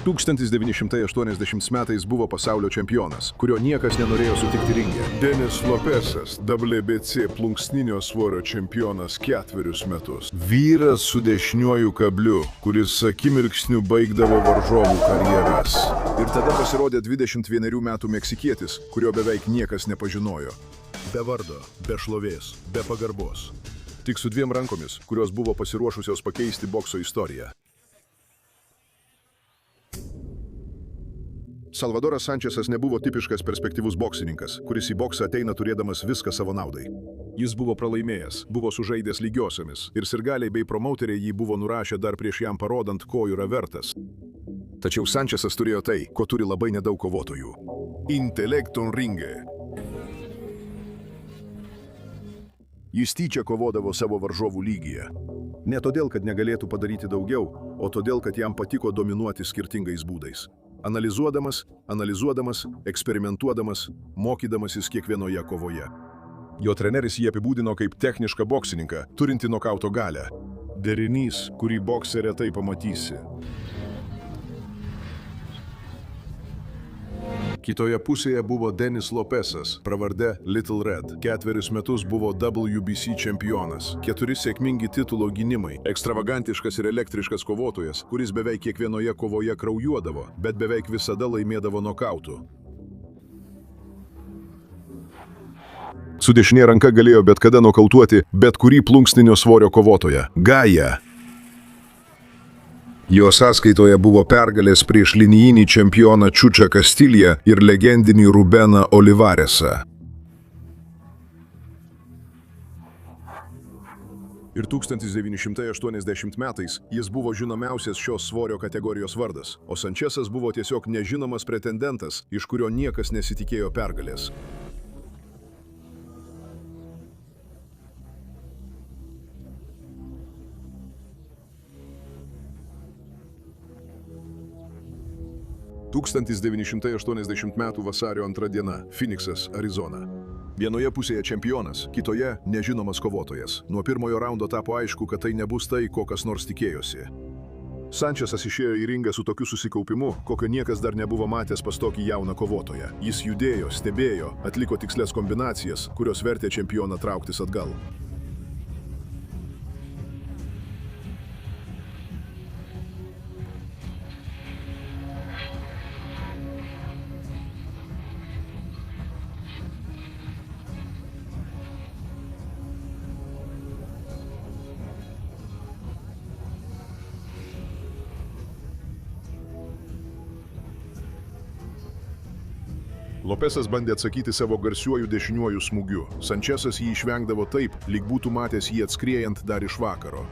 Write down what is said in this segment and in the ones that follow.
1980 metais buvo pasaulio čempionas, kurio niekas nenorėjo sutikti ringe. Denis Lopesas, WBC plunksninio svorio čempionas 4 metus. Vyras su dešiniuoju kabliu, kuris akimirksniu baigdavo varžovų karjeras. Ir tada pasirodė 21 metų meksikietis, kurio beveik niekas nepažinojo. Be vardo, be šlovės, be pagarbos. Tik su 2 rankomis, kurios buvo pasiruošusios pakeisti bokso istoriją. Salvadoras Sančesas nebuvo tipiškas perspektyvus boksininkas, kuris į boksą ateina turėdamas viską savo naudai. Jis buvo pralaimėjęs, buvo sužaidęs lygiosiomis ir sirgaliai bei promauteriai jį buvo nurašę dar prieš jam parodant, ko yra vertas. Tačiau Sančesas turėjo tai, ko turi labai nedaug kovotojų. Intelekton ringe. Jis tyčia kovodavo savo varžovų lygyje. Ne todėl, kad negalėtų padaryti daugiau, o todėl, kad jam patiko dominuoti skirtingais būdais. Analizuodamas, eksperimentuodamas, mokydamasis kiekvienoje kovoje. Jo treneris jį apibūdino kaip technišką boksininką, turinti nokauto galią. Derinys, kurį bokse retai pamatysi. Kitoje pusėje buvo Denis Lopesas, pravarde Little Red. 4 metus buvo WBC čempionas. 4 sėkmingi titulo gynimai. Ekstravagantiškas ir elektriškas kovotojas, kuris beveik kiekvienoje kovoje kraujuodavo, bet beveik visada laimėdavo nokautų. Su dešinė ranka galėjo bet kada nokautuoti bet kurį plunksninio svorio kovotoją. Gaja. Jo sąskaitoje buvo pergalės prieš linijinį čempioną Chucha Castillo ir legendinį Rubeną Olivaresą. Ir 1980 metais jis buvo žinomiausias šios svorio kategorijos vardas, o Sančesas buvo tiesiog nežinomas pretendentas, iš kurio niekas nesitikėjo pergalės. ...1980 metų vasario 2 diena, Phoenixas, Arizona. Vienoje pusėje čempionas, kitoje nežinomas kovotojas. Nuo pirmojo raundo tapo aišku, kad tai nebus tai, ko kas nors tikėjosi. Sančesas išėjo į ringą su tokiu susikaupimu, kokio niekas dar nebuvo matęs pas tokį jauną kovotoją. Jis judėjo, stebėjo, atliko tikslias kombinacijas, kurios vertė čempioną trauktis atgal. Lopesas bandė atsakyti savo garsiuoju dešiniuoju smūgiu. Sančesas jį išvengdavo taip, lyg būtų matęs jį atskriejant dar iš vakaro.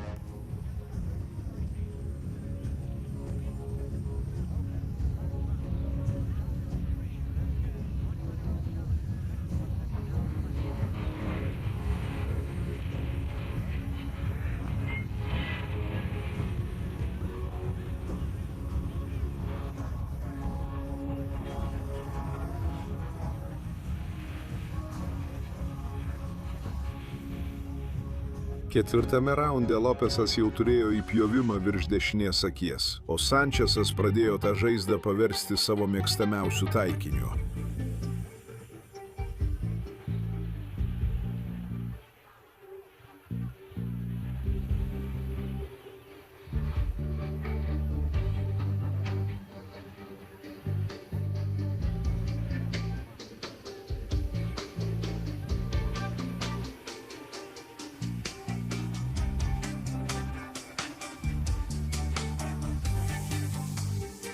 Ketvirtame raunde Lopesas jau turėjo įpjovimą virš dešinės akies, o Sančesas pradėjo tą žaizdą paversti savo mėgstamiausiu taikiniu.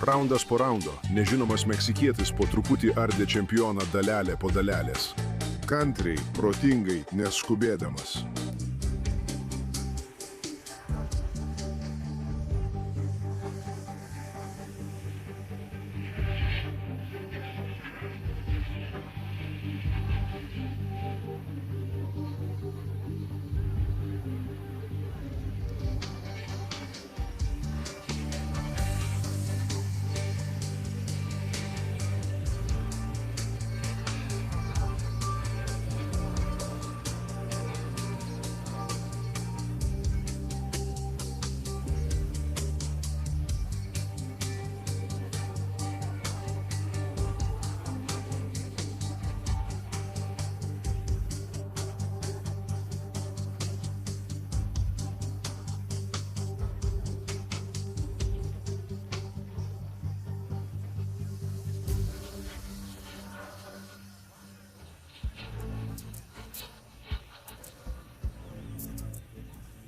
Raundas po raundo, nežinomas meksikietis po truputį ardė čempioną dalelė po dalelės. Kantriai, protingai, neskubėdamas.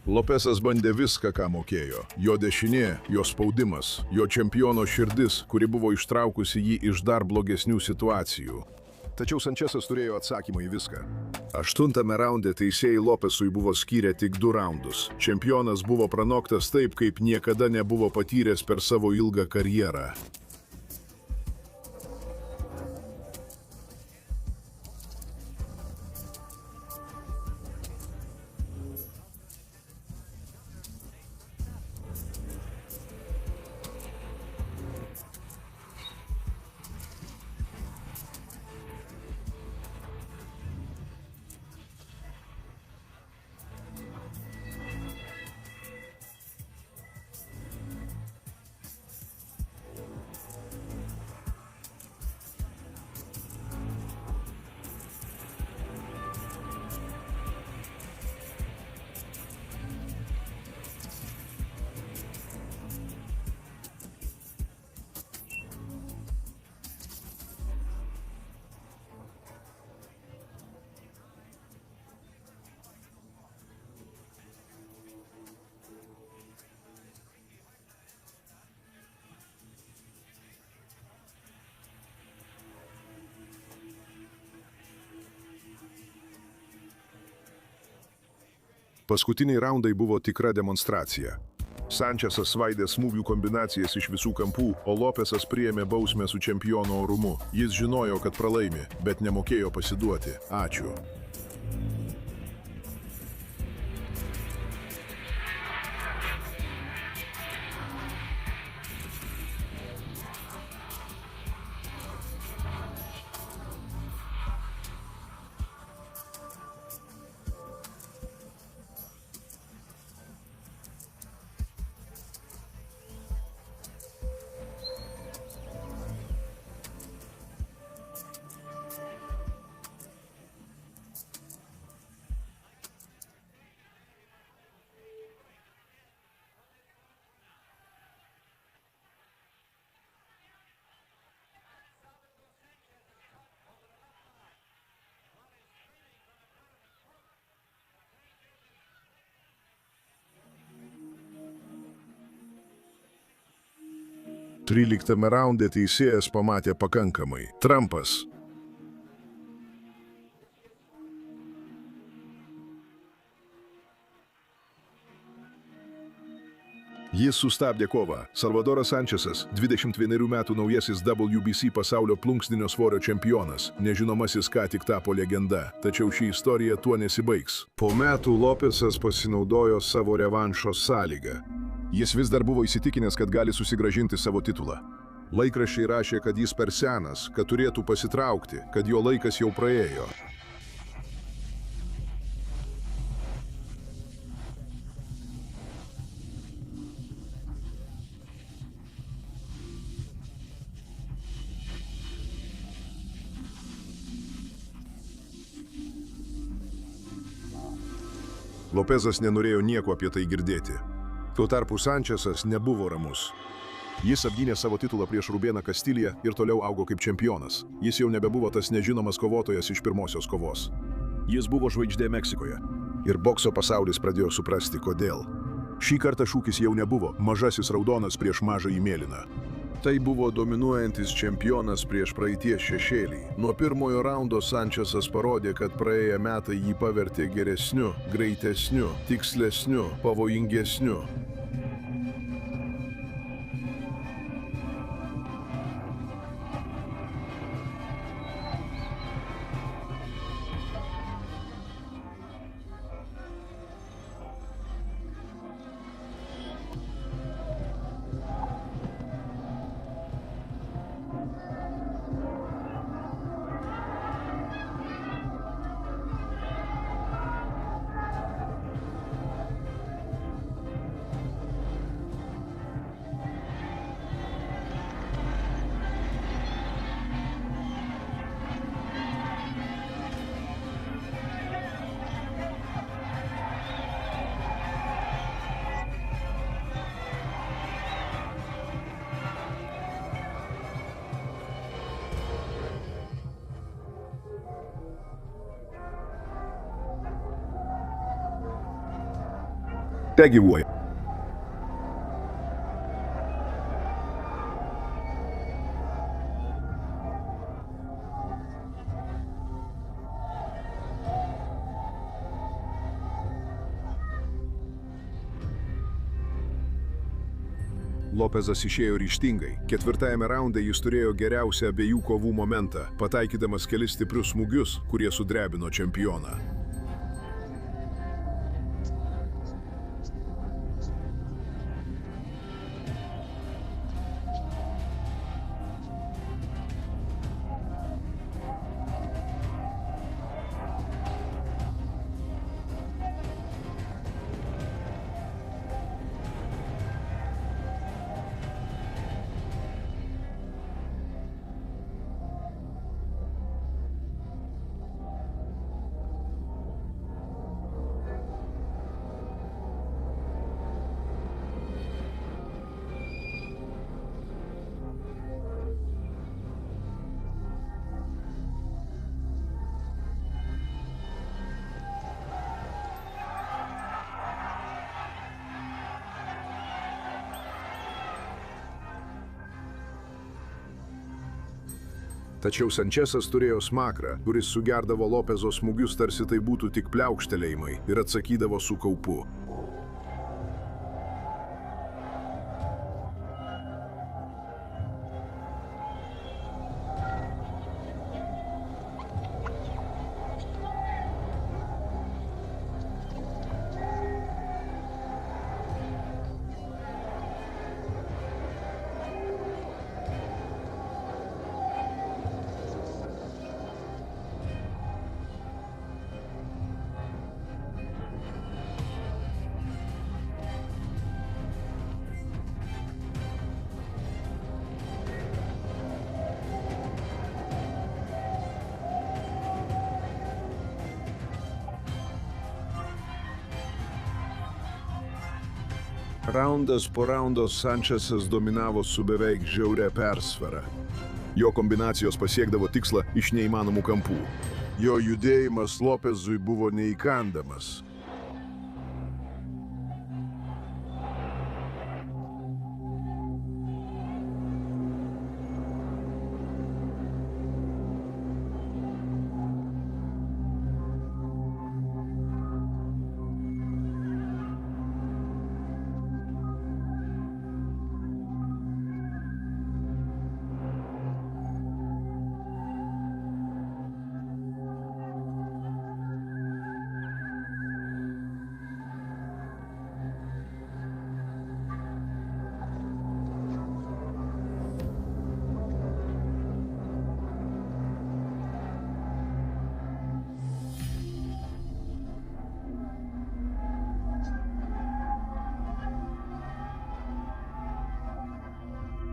Lopesas bandė viską, ką mokėjo. Jo dešinė, jo spaudimas, jo čempiono širdis, kuri buvo ištraukusi jį iš dar blogesnių situacijų. Tačiau Sančesas turėjo atsakymą į viską. 8 raunde teisėjai Lopesui buvo skyrę tik 2 raundus. Čempionas buvo pranoktas taip, kaip niekada nebuvo patyręs per savo ilgą karjerą. Paskutiniai raundai buvo tikra demonstracija. Sančesas svaidė smūgių kombinacijas iš visų kampų, o Lopesas priėmė bausmę su čempiono orumu. Jis žinojo, kad pralaimi, bet nemokėjo pasiduoti. Ačiū. Tryliktame raunde teisėjas pamatė pakankamai. Trumpas. Jis sustabdė kovą. Salvadoras Sančesas, 21 metų naujasis WBC pasaulio plunksninio svorio čempionas. Nežinomasis ką tik tapo legenda. Tačiau ši istorija tuo nesibaigs. Po metų Lopesas pasinaudojo savo revanšo sąlygą. Jis vis dar buvo įsitikinęs, kad gali susigrąžinti savo titulą. Laikraščiai rašė, kad jis per senas, kad turėtų pasitraukti, kad jo laikas jau praėjo. Lopesas nenorėjo nieko apie tai girdėti. Tuo tarpu Sančesas nebuvo ramus. Jis apgynė savo titulą prieš Rubeną Kastiliją ir toliau augo kaip čempionas. Jis jau nebebuvo tas nežinomas kovotojas iš pirmosios kovos. Jis buvo žvaigždė Meksikoje. Ir bokso pasaulis pradėjo suprasti, kodėl. Šį kartą šūkis jau nebuvo mažasis raudonas prieš mažąjį mėlyną. Tai buvo dominuojantis čempionas prieš praeities šešėlį. Nuo pirmojo raundo Sančesas parodė, kad praėję metai jį pavertė geresniu, greitesniu, tikslesniu, pavojingesniu. Tegyvuoja. Lopezas išėjo ryžtingai. Ketvirtajame raunde jis turėjo geriausią abiejų kovų momentą, pataikydamas kelis stiprius smūgius, kurie sudrebino čempioną. Tačiau Sančesas turėjo smakrą, kuris sugerdavo Lopezo smūgius, tarsi tai būtų tik pliaukštelėjimai, ir atsakydavo su kaupu. Raundas po raundo Sančesas dominavo su beveik žiauria persvara. Jo kombinacijos pasiekdavo tikslą iš neįmanomų kampų. Jo judėjimas Lopezui buvo neįkandamas.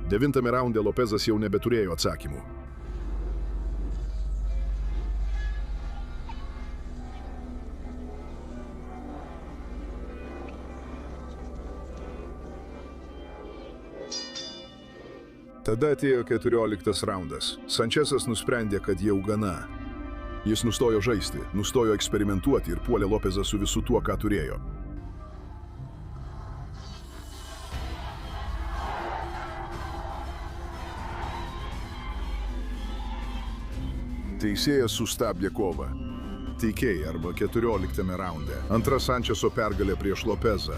Devintame raunde Lopezas jau nebeturėjo atsakymų. Tada atėjo 14 raundas. Sančesas nusprendė, kad jau gana. Jis nustojo žaisti, nustojo eksperimentuoti ir puolė Lopezą su visu tuo, ką turėjo. Teisėjas sustabdė kovą. TK arba 14 raunde. Antra Sančeso pergalė prieš Lopezą.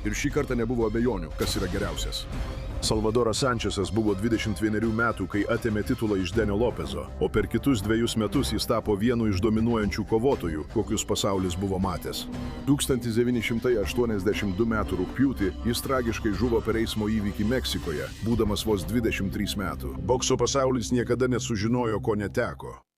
Ir šį kartą nebuvo abejonių, kas yra geriausias. Salvadoras Sančesas buvo 21 metų, kai atėmė titulą iš Denio Lopezo, o per kitus 2 metus jis tapo vienu iš dominuojančių kovotojų, kokius pasaulis buvo matęs. 1982 metų rugpjūtį jis tragiškai žuvo per eismo įvykį Meksikoje, būdamas vos 23 metų. Bokso pasaulis niekada nesužinojo, ko neteko.